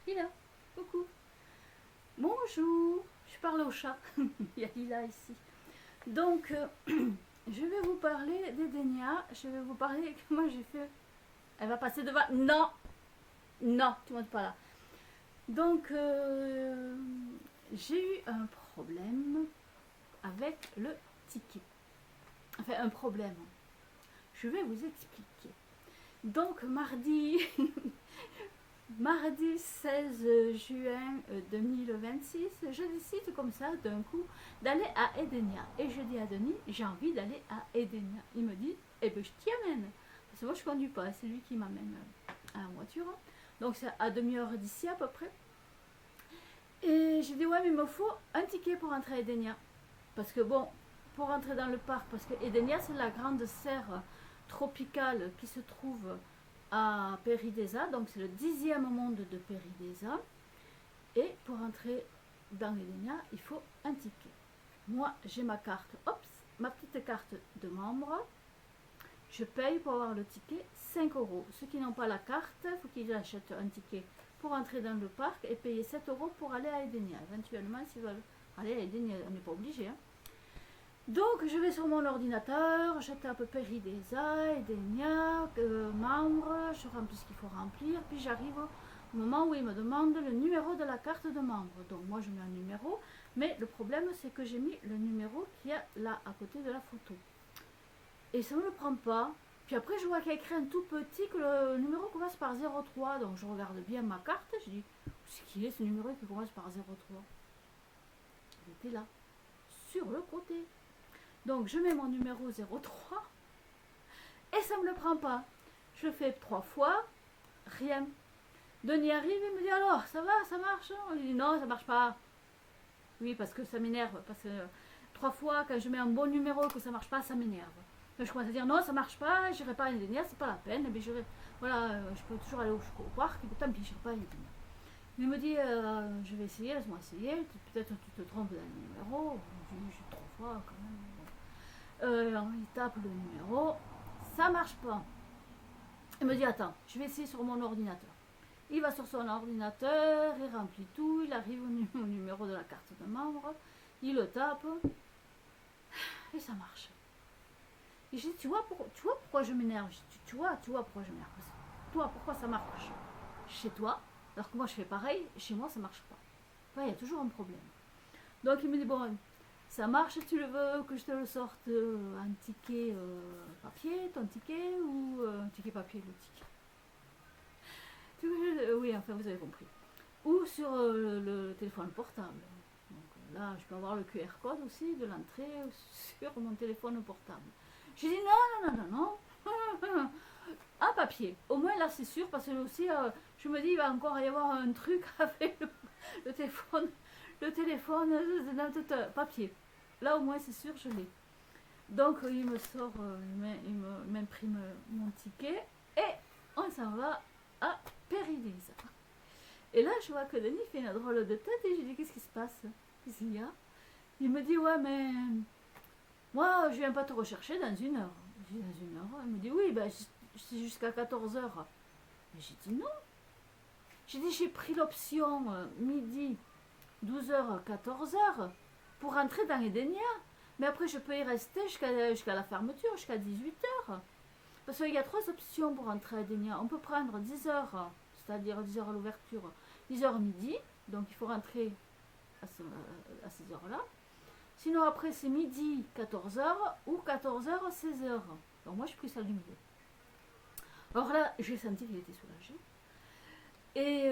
Lila, coucou. Bonjour, je parle au chat. Il y a Lila ici. Donc, je vais vous parler d'Edenia. Je vais vous parler que moi j'ai fait. Elle va passer devant. Non, non, tu montes pas là. Donc, j'ai eu un problème avec le ticket. Enfin, un problème. Je vais vous expliquer. Donc, mardi 16 juin 2026, je décide comme ça d'un coup d'aller à Edenia. Et je dis à Denis, j'ai envie d'aller à Edenia. Il me dit, eh ben je t'y amène. Parce que moi je ne conduis pas, c'est lui qui m'amène à la voiture. Donc c'est à demi-heure d'ici à peu près. Et je dis, ouais, mais il me faut un ticket pour entrer à Edenia. Parce que bon, pour entrer dans le parc, parce que Edenia c'est la grande serre tropicale qui se trouve à Péridesa, donc c'est le 10e monde de Péridesa. Et pour entrer dans Edenia, il faut un ticket. Moi, j'ai ma carte, ma petite carte de membre. Je paye pour avoir le ticket 5 euros. Ceux qui n'ont pas la carte, il faut qu'ils achètent un ticket pour entrer dans le parc et payer 7 euros pour aller à Edenia. Éventuellement, s'ils veulent aller à Edenia, on n'est pas obligé. Donc, je vais sur mon ordinateur, je tape Péridesa, Edenia, membre, je remplis ce qu'il faut remplir, puis j'arrive au moment où il me demande le numéro de la carte de membre. Donc, moi, je mets un numéro, mais le problème, c'est que j'ai mis le numéro qui est là, à côté de la photo. Et ça ne me le prend pas. Puis après, je vois qu'il y a écrit un tout petit que le numéro commence par 03. Donc, je regarde bien ma carte, je dis, c'est qui est ce numéro qui commence par 03? Il était là, sur le côté. Donc je mets mon numéro 03 et ça ne me le prend pas. Je fais 3 fois, rien. Denis arrive et me dit alors, ça va, ça marche? Il dit non, ça marche pas. Oui, parce que ça m'énerve. Parce que 3 fois, quand je mets un bon numéro que ça marche pas, ça m'énerve. Donc je commence à dire non, ça marche pas, j'irai pas à Edenia, c'est pas la peine. Mais voilà, je peux toujours aller au parc, et tant pis, j'irai pas à Edenia. Il me dit je vais essayer, laisse-moi essayer, peut-être tu te trompes d'un numéro. Je dis 3 fois quand même. Il tape le numéro, ça marche pas. Il me dit attends, je vais essayer sur mon ordinateur. Il va sur son ordinateur, il remplit tout, il arrive au numéro de la carte de membre, il le tape et ça marche. Et je dis tu vois pourquoi je m'énerve? Tu vois pourquoi je m'énerve? Toi, pourquoi ça marche chez toi alors que moi je fais pareil, chez moi ça marche pas. Il y a toujours un problème. Donc il me dit bon, ça marche, tu le veux que je te le sorte un ticket papier, ton ticket, ou un ticket papier, le ticket. Oui, enfin vous avez compris. Ou sur le téléphone portable. Donc là, je peux avoir le QR code aussi de l'entrée sur mon téléphone portable. J'ai dit non. Un papier. Au moins là c'est sûr parce que aussi je me dis il va encore y avoir un truc avec le téléphone. Le téléphone papier. Là au moins c'est sûr je l'ai. Donc il me sort, il m'imprime mon ticket et on s'en va à Péridesa. Et là je vois que Denis fait une drôle de tête et je dis qu'est-ce qui se passe? Qu'est-ce qu'il y a? Il me dit ouais mais moi je viens pas te rechercher dans 1 heure. Je dis dans 1 heure. Il me dit oui ben c'est jusqu'à 14 heures. Mais j'ai dit non. J'ai dit j'ai pris l'option midi 12h, 14h pour rentrer dans Edenia. Mais après, je peux y rester jusqu'à la fermeture, jusqu'à 18h. Parce qu'il y a 3 options pour rentrer à Edenia. On peut prendre 10h, c'est-à-dire 10h à l'ouverture, 10h midi. Donc il faut rentrer à ces heures-là. Sinon, après, c'est midi, 14h ou 14h, 16h. Donc moi, j'ai pris celle du milieu. Alors là, j'ai senti qu'il était soulagé. Et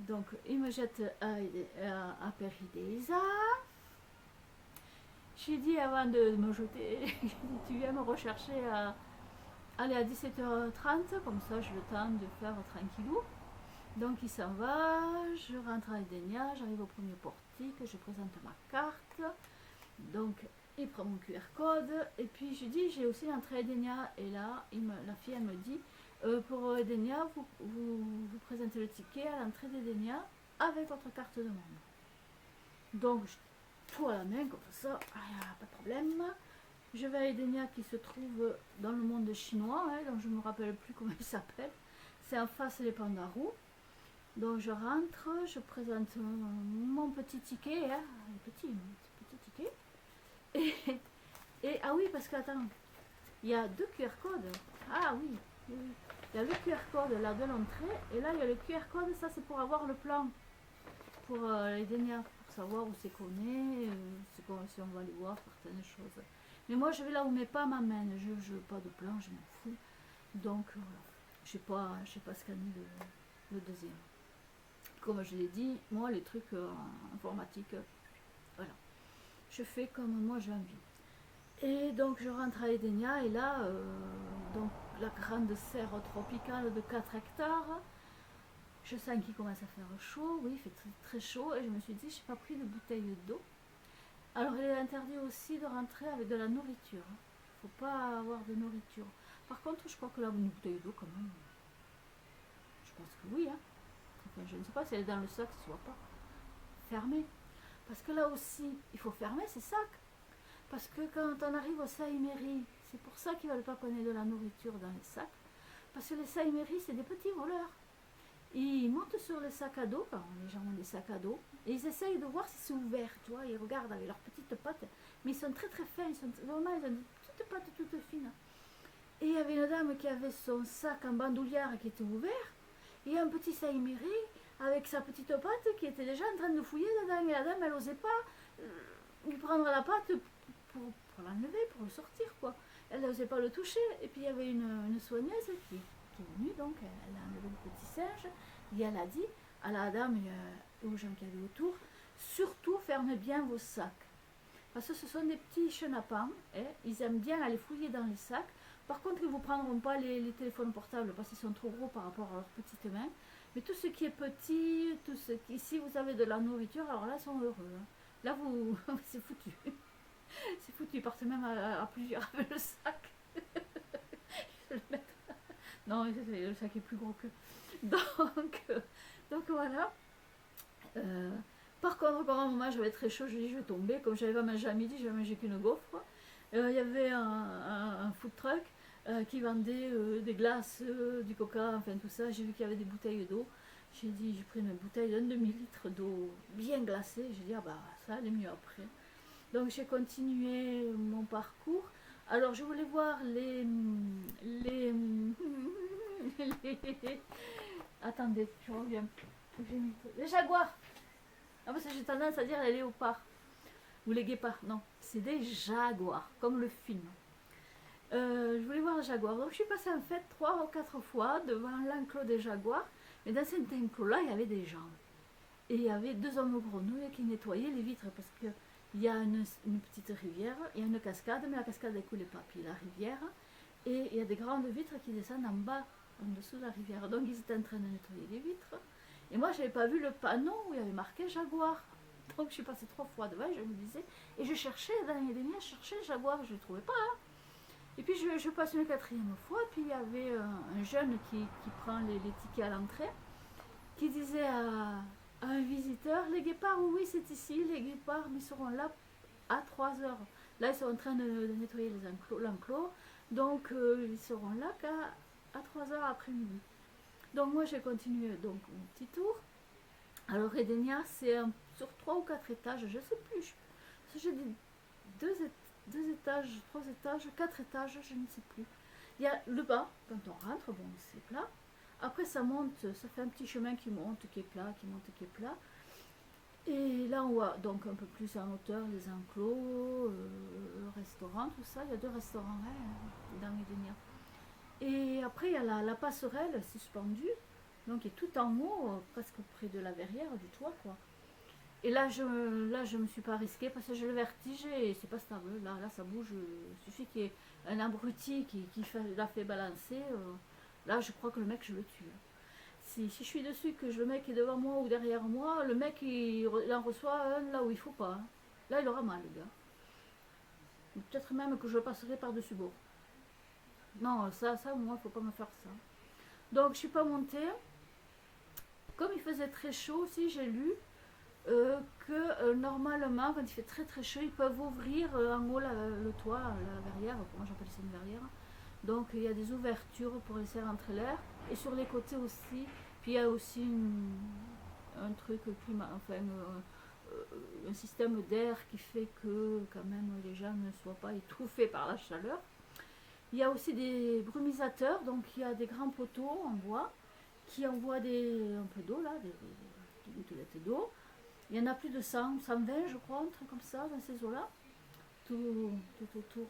donc, il me jette à Péridesa. J'ai dit avant de me jeter, tu viens me rechercher à aller à 17h30, comme ça j'ai le temps de faire tranquillou. Donc il s'en va, je rentre à Edenia, j'arrive au premier portique, je présente ma carte. Donc il prend mon QR code et puis je dis j'ai aussi l'entrée à Edenia. Et là, la fille elle me dit pour Edenia, vous présentez le ticket à l'entrée d'Edenia avec votre carte de membre. Donc, tout à la main, comme ça, pas de problème. Je vais à Edenia qui se trouve dans le monde chinois, donc je ne me rappelle plus comment il s'appelle. C'est en face des Pandarous. Donc je rentre, je présente mon petit ticket, hein, petit ticket. Et ah oui, parce que attends, il y a 2 QR codes. Ah oui, oui, oui. Il y a le QR code là de l'entrée, et là il y a le QR code, ça c'est pour avoir le plan pour Edenia, pour savoir où c'est qu'on est, si on va aller voir certaines choses. Mais moi je vais là où mes pas m'amènent, je veux pas de plan, je m'en fous. Donc voilà, j'ai pas scanné le deuxième. Comme je l'ai dit, moi les trucs informatiques, voilà, je fais comme moi j'ai envie. Et donc je rentre à Edenia et là, donc la grande serre tropicale de 4 hectares, je sens qu'il commence à faire chaud, oui, il fait très, très chaud, et je me suis dit, je n'ai pas pris de bouteille d'eau. Alors il est interdit aussi de rentrer avec de la nourriture. Il ne faut pas avoir de nourriture. Par contre, je crois que là, une bouteille d'eau quand même, je pense que oui, hein. Enfin, je ne sais pas si elle est dans le sac, ce ne soit pas fermé. Parce que là aussi, il faut fermer ces sacs. Parce que quand on arrive au Saïméry, c'est pour ça qu'ils ne veulent pas qu'on ait de la nourriture dans les sacs. Parce que les Saïméry, c'est des petits voleurs. Ils montent sur les sacs à dos, quand les gens ont des sacs à dos, et ils essayent de voir si c'est ouvert, tu vois, ils regardent avec leurs petites pattes, mais ils sont très très fins, ils ont des petites pattes toutes fines. Et il y avait une dame qui avait son sac en bandoulière qui était ouvert, et un petit Saïméry avec sa petite patte qui était déjà en train de fouiller dedans, et la dame elle n'osait pas lui prendre la patte pour l'enlever, pour le sortir, quoi. Elle n'osait pas le toucher, et puis il y avait une soigneuse qui est venue, donc elle a enlevé le petit singe, et elle a dit à la dame et aux gens qui avaient autour, surtout fermez bien vos sacs. Parce que ce sont des petits chenapans, hein, ils aiment bien aller fouiller dans les sacs. Par contre, ils ne vous prendront pas les téléphones portables parce qu'ils sont trop gros par rapport à leurs petites mains. Mais tout ce qui est petit, tout ce qui, si vous avez de la nourriture, alors là, ils sont heureux. Hein. Là, vous, c'est foutu. C'est foutu, ils partent même à plusieurs avec le sac. Non, le sac est plus gros que. Donc voilà. Par contre, quand moi j'avais très chaud, je dis je vais tomber. Comme j'avais pas mangé à midi, j'avais mangé qu'une gaufre. Il y avait un food truck qui vendait des glaces, du coca, enfin tout ça. J'ai vu qu'il y avait des bouteilles d'eau. J'ai dit, j'ai pris une bouteille d'un demi-litre d'eau bien glacée. J'ai dit, ah bah ça allait mieux après. Donc j'ai continué mon parcours. Alors je voulais voir les attendez, je reviens. Les jaguars. Ah parce que j'ai tendance à dire les léopards. Ou les guépards. Non, c'est des jaguars, comme le film. Je voulais voir les jaguars. Donc je suis passée en fait 3 ou 4 fois devant l'enclos des jaguars. Mais dans cet enclos-là, il y avait des gens. Et il y avait 2 hommes grenouilles qui nettoyaient les vitres parce que il y a une petite rivière, il y a une cascade, mais la cascade ne coulait pas. Puis la rivière, et il y a des grandes vitres qui descendent en bas, en dessous de la rivière. Donc ils étaient en train de nettoyer les vitres. Et moi, je n'avais pas vu le panneau où il y avait marqué Jaguar. Donc je suis passée 3 fois devant, je me disais, et je cherchais dans les liens, je cherchais le Jaguar, je ne le trouvais pas. Hein. Et puis je passe une 4e fois, puis il y avait un jeune qui prend les tickets à l'entrée, qui disait à un visiteur, les guépards, oui, c'est ici, les guépards, mais ils seront là à 3 heures. Là, ils sont en train de nettoyer l'enclos, donc ils seront là qu'à 3 heures après-midi. Donc moi, j'ai continué donc mon petit tour. Alors, Edenia, c'est sur 3 ou 4 étages, je ne sais plus. J'ai dit 2 étages, 3 étages, 4 étages, je ne sais plus. Il y a le bas, quand on rentre, bon, c'est plat. Après, ça monte, ça fait un petit chemin qui monte, qui est plat, qui monte, qui est plat. Et là, on voit donc un peu plus en hauteur les enclos, le restaurant, tout ça. Il y a 2 restaurants hein, dans Edenia. Et après, il y a la passerelle suspendue, donc qui est tout en haut, presque près de la verrière, du toit, quoi. Et là, je me suis pas risquée parce que j'ai le vertige et c'est pas stable. Là, ça bouge. Il suffit qu'il y ait un abruti qui la fait balancer. Là, je crois que le mec, je le tue. Si je suis dessus, que le mec est devant moi ou derrière moi, le mec, il en reçoit un là où il faut pas. Hein. Là, il aura mal, le gars. Peut-être même que je le passerai par-dessus bord. Non, ça, moi, il faut pas me faire ça. Donc, je suis pas montée. Comme il faisait très chaud aussi, j'ai lu que normalement, quand il fait très très chaud, ils peuvent ouvrir en haut le toit, la verrière, comment j'appelle ça une verrière. Donc il y a des ouvertures pour laisser rentrer l'air. Et sur les côtés aussi, Puis il y a aussi un truc climat, enfin un système d'air qui fait que quand même les gens ne soient pas étouffés par la chaleur. Il y a aussi des brumisateurs, donc il y a des grands poteaux en bois qui envoient un peu d'eau là, des gouttelettes d'eau. Il y en a plus de 100, 120 je crois, un truc comme ça dans ces eaux-là, tout autour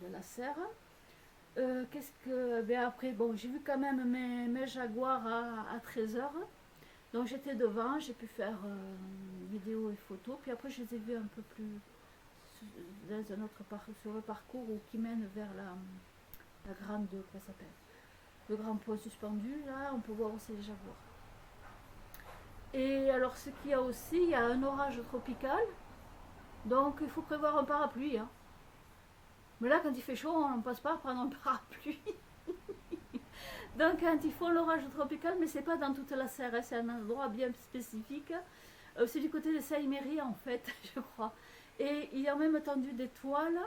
de la serre. Qu'est-ce que. Ben après, bon, j'ai vu quand même mes jaguars à 13h. Donc j'étais devant, j'ai pu faire vidéo et photo. Puis après, je les ai vus un peu plus dans un autre sur le parcours qui mène vers la grande. Comment ça s'appelle? Le grand pont suspendu. Là, on peut voir aussi les jaguars. Et alors, ce qu'il y a aussi, il y a un orage tropical. Donc il faut prévoir un parapluie. Hein. Mais là, quand il fait chaud, on ne passe pas à prendre un parapluie. Donc, quand ils font l'orage tropical, mais c'est pas dans toute la serre, hein, c'est un endroit bien spécifique. C'est du côté de Saint-Méry, en fait, je crois. Et il y a même tendu des toiles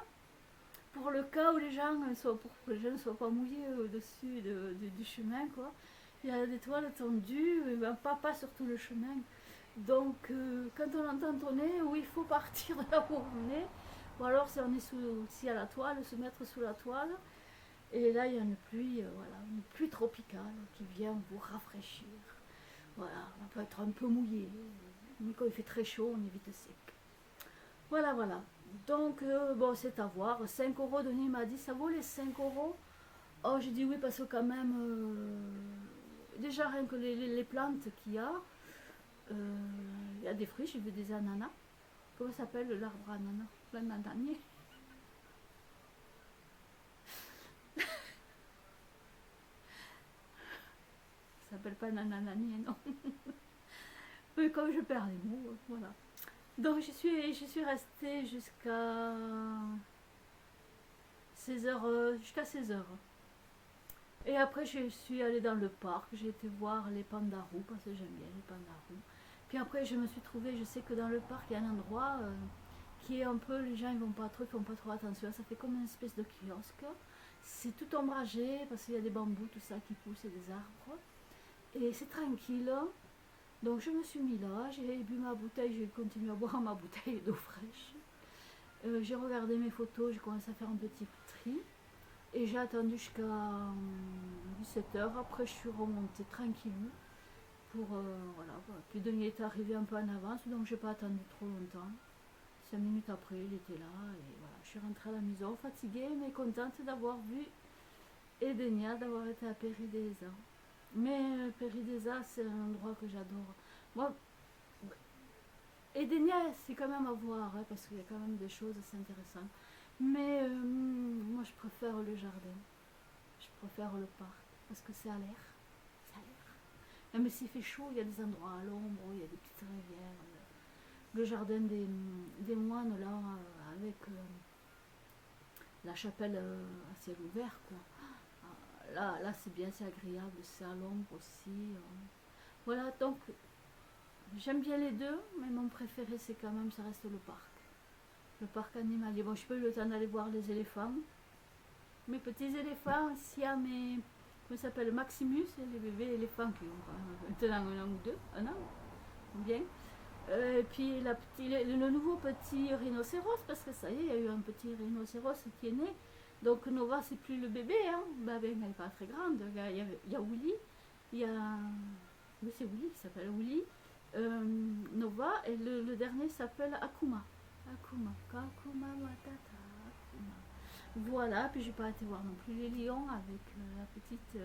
pour le cas où les gens, pour que les gens ne soient pas mouillés au-dessus du chemin, quoi. Il y a des toiles tendues, pas sur tout le chemin. Donc, quand on entend tonner, où il faut partir de là où on est, ou alors si on est aussi à la toile, se mettre sous la toile. Et là, il y a une pluie, voilà, une pluie tropicale qui vient vous rafraîchir. Voilà, on peut être un peu mouillé, mais quand il fait très chaud, on est vite sec. Voilà, voilà. Donc, bon, c'est à voir. 5 euros, Denis m'a dit, ça vaut les 5 euros? Oh, j'ai dit oui, parce que quand même, déjà rien que les plantes qu'il y a des fruits, j'ai vu des ananas. Comment s'appelle l'arbre ananas? L'anananier. Ça s'appelle pas l'anananier, non. Mais comme je perds les mots, voilà. Donc je suis restée jusqu'à 16h, jusqu'à 16h. Et après je suis allée dans le parc, j'ai été voir les pandarous, parce que j'aime bien les pandarous. Puis après je me suis trouvée, je sais que dans le parc il y a un endroit qui est un peu, les gens ils font pas trop attention, ça fait comme une espèce de kiosque. C'est tout ombragé parce qu'il y a des bambous, tout ça qui pousse et des arbres. Et c'est tranquille. Donc je me suis mis là, j'ai bu ma bouteille, j'ai continué à boire ma bouteille d'eau fraîche. J'ai regardé mes photos, j'ai commencé à faire un petit tri. Et j'ai attendu jusqu'à 17h. Après je suis remontée tranquillement. Voilà. Puis Denis est arrivé un peu en avance, donc j'ai pas attendu trop longtemps. 5 minutes après, il était là. Et voilà, je suis rentrée à la maison fatiguée, mais contente d'avoir vu Edenia, d'avoir été à Péridesa. Mais Péridesa, c'est un endroit que j'adore. Moi, Edenia, c'est quand même à voir, hein, parce qu'il y a quand même des choses assez intéressantes. Mais moi, je préfère le jardin. Je préfère le parc, parce que c'est à l'air. C'est à l'air. Même s'il fait chaud, il y a des endroits à l'ombre, il y a des petites rivières. Le jardin des moines, là, avec la chapelle à ciel ouvert, quoi. Là c'est bien, c'est agréable, c'est à l'ombre aussi. Voilà, donc j'aime bien les deux, mais mon préféré c'est quand même, ça reste le parc. Le parc animalier. Bon, je peux eu le temps d'aller voir les éléphants. Mes petits éléphants, s'il y a mes. Comment ça s'appelle? Maximus, les bébés éléphants qui ont maintenant un an ou deux, un an, bien. Et puis le nouveau petit rhinocéros, parce que ça y est, il y a eu un petit rhinocéros qui est né. Donc Nova, c'est plus le bébé, hein. Ben, elle n'est pas très grande. Il y a Willy, il y a. Oui, c'est Willy qui s'appelle Willy. Nova, et le dernier s'appelle Akuma. Akuma Matata. Akuma. Voilà, puis j'ai pas été voir non plus les lions avec la petite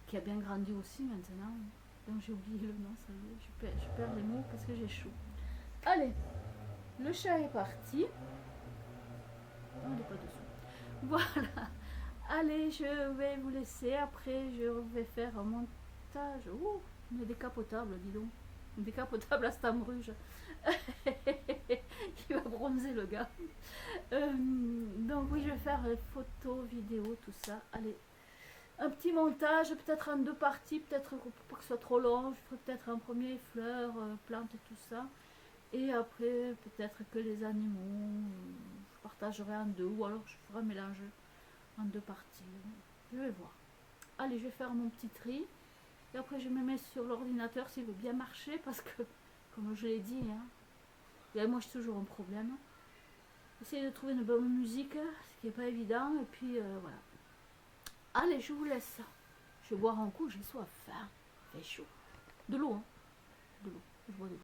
qui a bien grandi aussi maintenant. Donc j'ai oublié le nom, ça y est, je perds les mots parce que j'ai chaud. Allez, le chat est parti. Non, il n'est pas dessous. Voilà. Allez, je vais vous laisser. Après, je vais faire un montage. Ouh, on est décapotable, dis donc. Décapotable à Stamruge. Il va bronzer le gars. Donc oui, je vais faire les photos, vidéos, tout ça. Allez, un petit montage, peut-être en 2 parties, peut-être pour pas que ce soit trop long. Je ferai peut-être un premier fleurs, plantes et tout ça. Et après, peut-être que les animaux, je partagerai en 2, ou alors je ferai un mélange en 2 parties. Je vais voir. Allez, je vais faire mon petit tri. Et après, je me mets sur l'ordinateur s'il veut bien marcher parce que, comme je l'ai dit, hein, et moi j'ai toujours un problème. Essayez de trouver une bonne musique, ce qui n'est pas évident. Et puis voilà. Allez, je vous laisse. Je vais boire un coup, j'ai soif. Hein. Il fait chaud. De l'eau, hein. De l'eau. Je bois de l'eau.